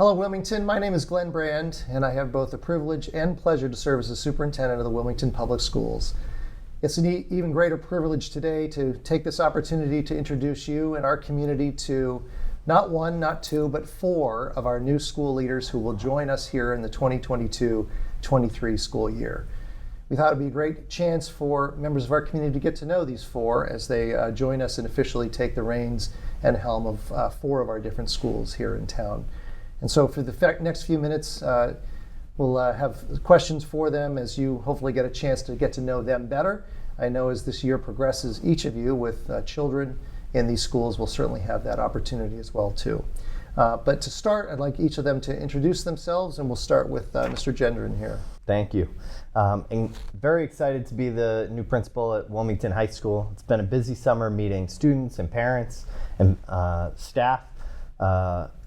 Hello, Wilmington. My name is Glenn Brand, and I have both the privilege and pleasure to serve as the superintendent of the Wilmington Public Schools. It's an even greater privilege today to take this opportunity to introduce you and our community to not one, not two, but four of our new school leaders who will join us here in the 2022-23 school year. We thought it'd be a great chance for members of our community to get to know these four as they join us and officially take the reins and helm of four of our different schools here in town. And so for the next few minutes, we'll have questions for them as you hopefully get a chance to get to know them better. I know as this year progresses, each of you with children in these schools will certainly have that opportunity as well too. But to start, I'd like each of them to introduce themselves, and we'll start with Mr. Gendron here. Thank you. And very excited to be the new principal at Wilmington High School. It's been a busy summer meeting students and parents and staff.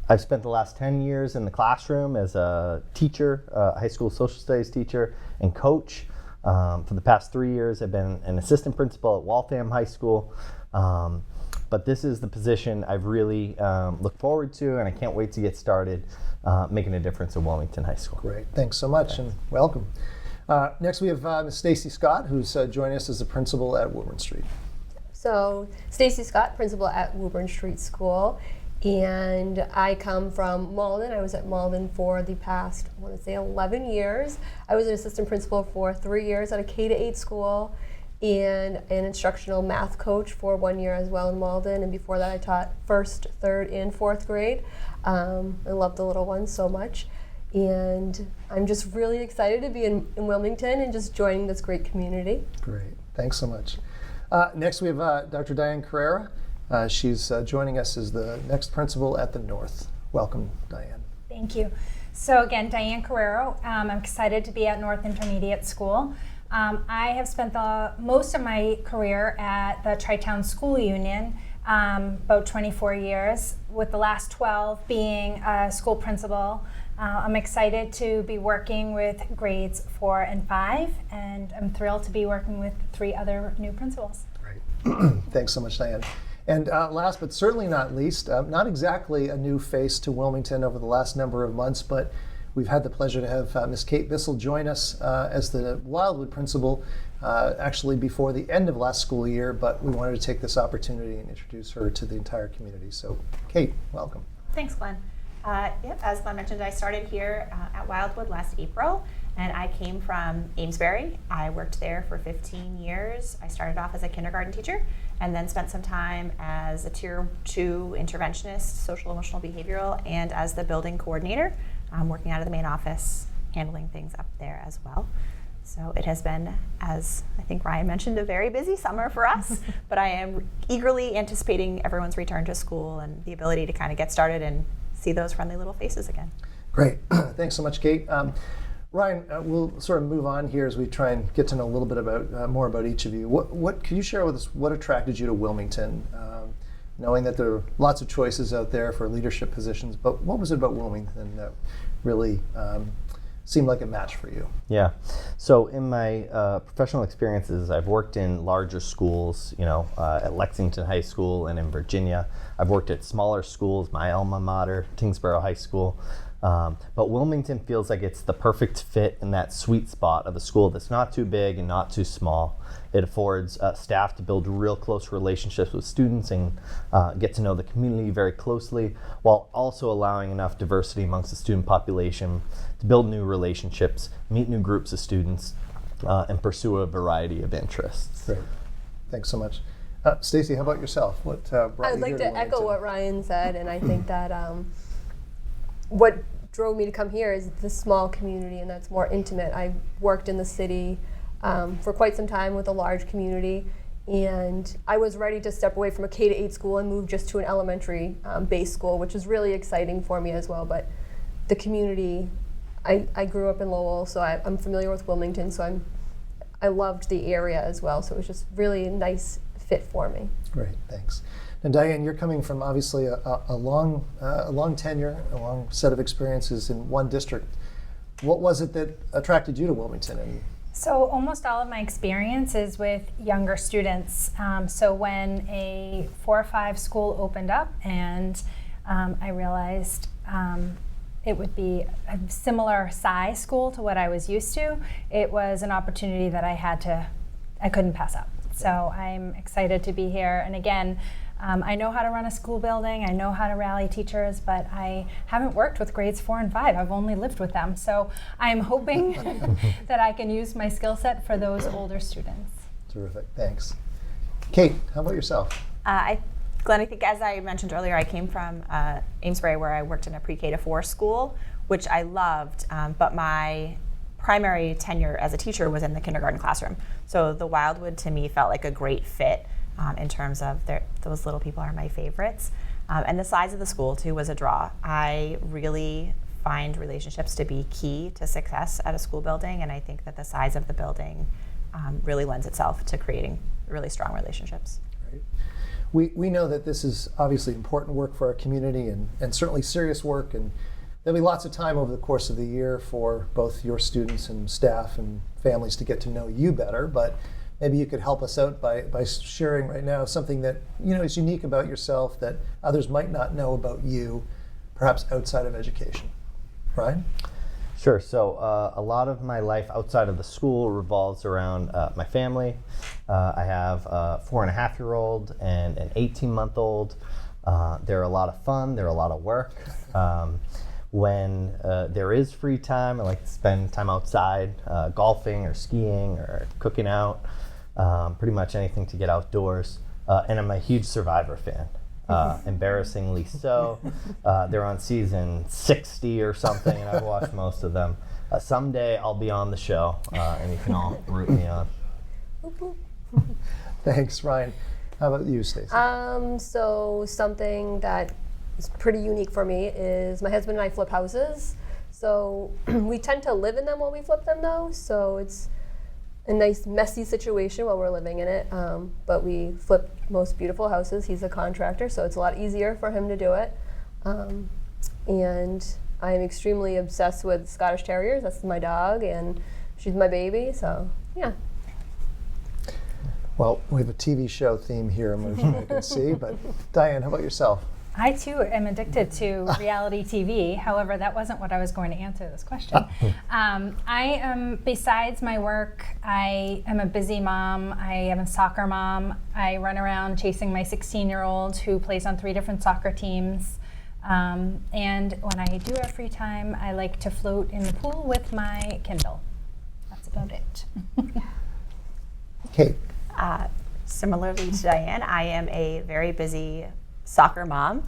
I've spent the last 10 years in the classroom as a teacher, high school social studies teacher and coach. For the past 3 years, I've been an assistant principal at Waltham High School. But this is the position I've really looked forward to, and I can't wait to get started making a difference in Wilmington High School. Great, thanks so much, and welcome. Next we have Ms. Stacey Scott, who's joining us as the principal at Woburn Street. So, Stacey Scott, principal at Woburn Street School, and I come from Malden. I was at Malden for the past, I want to say 11 years. I was an assistant principal for 3 years at a K-8 school, and an instructional math coach for 1 year as well in Malden, and before that I taught 1st, 3rd, and 4th grade. I love the little ones so much, and I'm just really excited to be in Wilmington and just joining this great community. Great, thanks so much. Next we have Dr. Diane Carrera. She's joining us as the next principal at the North. Welcome, Diane. Thank you. So again, Diane Carreiro. I'm excited to be at North Intermediate School. I have spent most of my career at the Tri-Town School Union, about 24 years, with the last 12 being a school principal. I'm excited to be working with grades 4 and 5, and I'm thrilled to be working with 3 other new principals. Great. Thanks so much, Diane. And last but certainly not least, not exactly a new face to Wilmington over the last number of months, but we've had the pleasure to have Ms. Kate Bissell join us as the Wildwood principal actually before the end of last school year, but we wanted to take this opportunity and introduce her to the entire community. So Kate, welcome. Thanks, Glenn. As Glenn mentioned, I started here at Wildwood last April, and I came from Amesbury. I worked there for 15 years. I started off as a kindergarten teacher and then spent some time as a Tier 2 interventionist, social, emotional, behavioral, and as the building coordinator, working out of the main office, handling things up there as well. So it has been, as I think Ryan mentioned, a very busy summer for us, but I am eagerly anticipating everyone's return to school and the ability to kind of get started and see those friendly little faces again. Great, thanks so much, Kate. Ryan, we'll sort of move on here as we try and get to know a little bit about more about each of you. What can you share with us? What attracted you to Wilmington? Knowing that there are lots of choices out there for leadership positions, but what was it about Wilmington that really seemed like a match for you? Yeah. So in my professional experiences, I've worked in larger schools, at Lexington High School and in Virginia. I've worked at smaller schools, my alma mater, Tingsboro High School. But Wilmington feels like it's the perfect fit in that sweet spot of a school that's not too big and not too small. It affords staff to build real close relationships with students and get to know the community very closely, while also allowing enough diversity amongst the student population to build new relationships, meet new groups of students, and pursue a variety of interests. Great. Thanks so much. Stacey, how about yourself? What brought you here? I'd like to echo what Ryan said, and I think that what drove me to come here is the small community, and that's more intimate. I worked in the city for quite some time with a large community, and I was ready to step away from a K-8 school and move just to an elementary based school, which is really exciting for me as well. But the community, I grew up in Lowell, so I'm familiar with Wilmington, so I loved the area as well, so it was just really a nice fit for me. Great, thanks. And Diane, you're coming from obviously a long tenure, a long set of experiences in one district. What was it that attracted you to Wilmington? So almost all of my experience is with younger students. So when a 4 or 5 school opened up and I realized it would be a similar size school to what I was used to. It was an opportunity that I couldn't pass up. So I'm excited to be here. And again, I know how to run a school building, I know how to rally teachers, but I haven't worked with grades 4 and 5. I've only lived with them. So I'm hoping that I can use my skill set for those older students. Terrific, thanks. Kate, how about yourself? Glenn, I think as I mentioned earlier, I came from Amesbury, where I worked in a pre-K to 4 school, which I loved, but my primary tenure as a teacher was in the kindergarten classroom. So the Wildwood to me felt like a great fit in terms of those little people are my favorites. And the size of the school too was a draw. I really find relationships to be key to success at a school building, and I think that the size of the building really lends itself to creating really strong relationships. Right. We know that this is obviously important work for our community and certainly serious work, and there'll be lots of time over the course of the year for both your students and staff and families to get to know you better, but maybe you could help us out by sharing right now something that is unique about yourself that others might not know about you, perhaps outside of education. Ryan? Sure. So a lot of my life outside of the school revolves around my family. I have a 4.5-year-old and an 18-month-old. They're a lot of fun. They're a lot of work. When there is free time, I like to spend time outside, golfing or skiing or cooking out, pretty much anything to get outdoors. And I'm a huge Survivor fan. Embarrassingly so. They're on season 60 or something, and I've watched most of them. Someday I'll be on the show, and you can all root me on. Thanks, Ryan. How about you, Stacey? So something that is pretty unique for me is my husband and I flip houses. So we tend to live in them while we flip them though, so it's a nice messy situation while we're living in it, but we flip most beautiful houses. He's a contractor, so it's a lot easier for him to do it. And I'm extremely obsessed with Scottish Terriers. That's my dog, and she's my baby, so yeah. Well, we have a TV show theme here, I'm sure you can see, but Diane, how about yourself? I too am addicted to reality TV. However, that wasn't what I was going to answer this question. I am, besides my work, I am a busy mom. I am a soccer mom. I run around chasing my 16-year-old who plays on 3 different soccer teams. And when I do have free time, I like to float in the pool with my Kindle. That's about it. Kate? Similarly to Diane, I am a very busy soccer mom.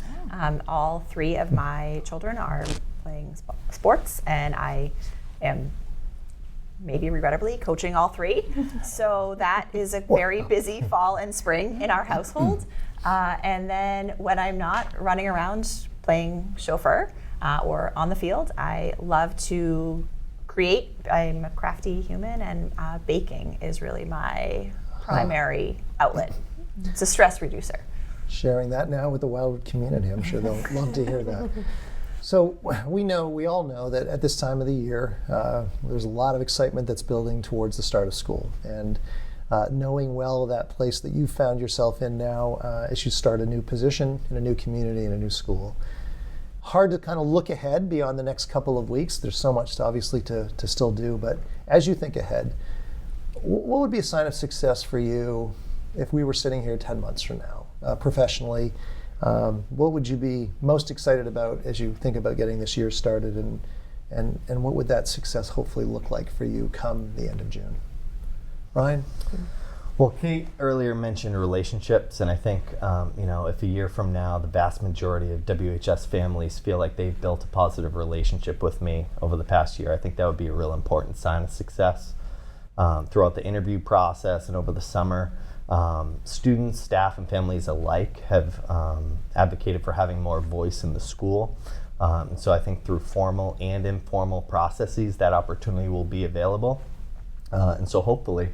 All 3 of my children are playing sports, and I am maybe regrettably coaching all 3. So that is a very busy fall and spring in our household. And then when I'm not running around playing chauffeur or on the field, I love to create. I'm a crafty human, and baking is really my primary outlet. It's a stress reducer. Sharing that now with the Wildwood community. I'm sure they'll love to hear that. So we all know that at this time of the year, there's a lot of excitement that's building towards the start of school. And knowing well that place that you found yourself in now as you start a new position in a new community in a new school. Hard to kind of look ahead beyond the next couple of weeks. There's so much obviously to still do, but as you think ahead, what would be a sign of success for you if we were sitting here 10 months from now? Professionally, what would you be most excited about as you think about getting this year started, and what would that success hopefully look like for you come the end of June? Ryan? Well, Kate earlier mentioned relationships, and I think if a year from now the vast majority of WHS families feel like they've built a positive relationship with me over the past year, I think that would be a real important sign of success. Throughout the interview process and over the summer, students, staff, and families alike have advocated for having more voice in the school. And so I think through formal and informal processes, that opportunity will be available. And so hopefully,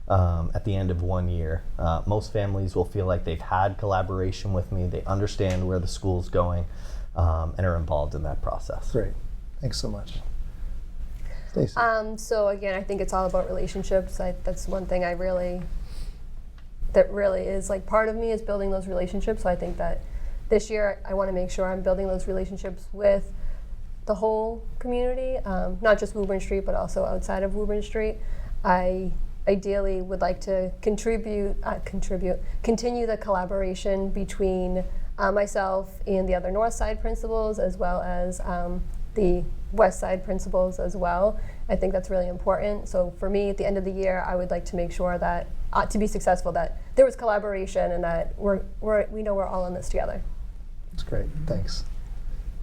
at the end of 1 year, most families will feel like they've had collaboration with me, they understand where the school's going, and are involved in that process. Great. Thanks so much. Stacey? So again, I think it's all about relationships. That's one thing that really is like part of me is building those relationships. So I think that this year I want to make sure I'm building those relationships with the whole community, not just Woburn Street, but also outside of Woburn Street. I ideally would like to continue the collaboration between myself and the other North Side principals, as well as the West Side principals as well. I think that's really important. So for me, at the end of the year, I would like to make sure that to be successful, that there was collaboration and that we know we're all in this together. That's great. Thanks.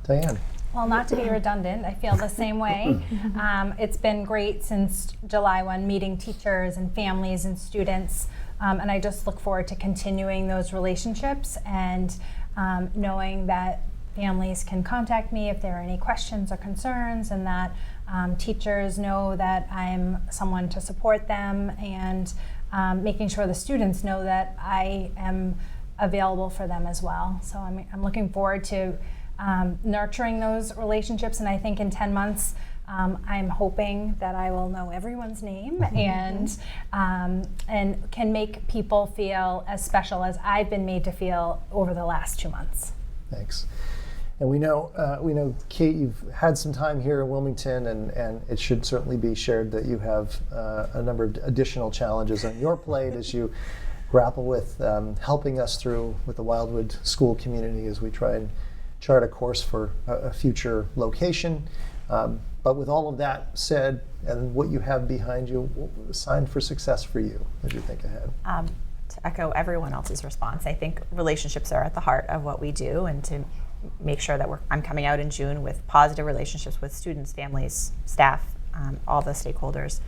Diane. Well, not to be redundant, I feel the same way. It's been great since July 1, meeting teachers and families and students, and I just look forward to continuing those relationships and knowing that families can contact me if there are any questions or concerns, and that teachers know that I'm someone to support them, and making sure the students know that I am available for them as well. So I'm looking forward to nurturing those relationships, and I think in 10 months I'm hoping that I will know everyone's name and can make people feel as special as I've been made to feel over the last 2 months. Thanks. And we know, Kate, you've had some time here in Wilmington, and it should certainly be shared that you have a number of additional challenges on your plate as you grapple with helping us through with the Wildwood school community as we try and chart a course for a future location. But with all of that said, and what you have behind you, sign for success for you as you think ahead. To echo everyone else's response, I think relationships are at the heart of what we do, and to make sure that I'm coming out in June with positive relationships with students, families, staff, all the stakeholders.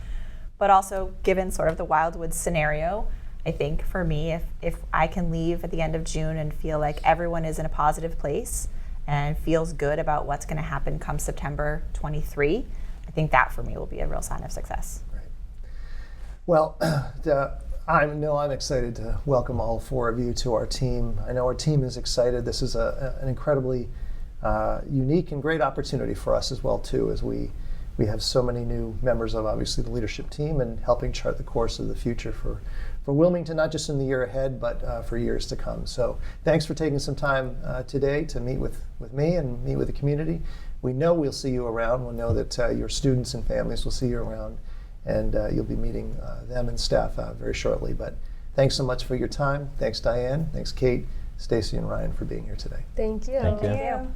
But also, given sort of the Wildwood scenario, I think for me, if I can leave at the end of June and feel like everyone is in a positive place and feels good about what's going to happen come September 23, I think that for me will be a real sign of success. Right. Well, I'm excited to welcome all 4 of you to our team. I know our team is excited. This is an incredibly unique and great opportunity for us as well too, as we have so many new members of obviously the leadership team and helping chart the course of the future for Wilmington, not just in the year ahead, but for years to come. So thanks for taking some time today to meet with me and meet with the community. We know we'll see you around. We'll know that your students and families will see you around, and you'll be meeting them and staff very shortly. But thanks so much for your time. Thanks, Diane. Thanks, Kate, Stacey, and Ryan for being here today. Thank you. Thank you. Thank you.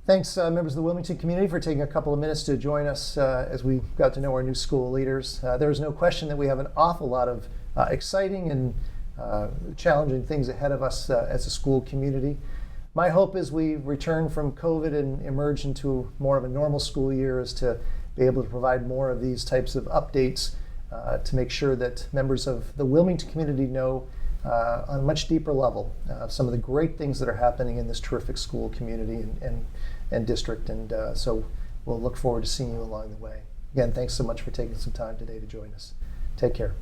Thanks, members of the Wilmington community, for taking a couple of minutes to join us as we got to know our new school leaders. There is no question that we have an awful lot of exciting and challenging things ahead of us as a school community. My hope as we return from COVID and emerge into more of a normal school year is to be able to provide more of these types of updates to make sure that members of the Wilmington community know on a much deeper level some of the great things that are happening in this terrific school community and district. And so we'll look forward to seeing you along the way. Again, thanks so much for taking some time today to join us. Take care.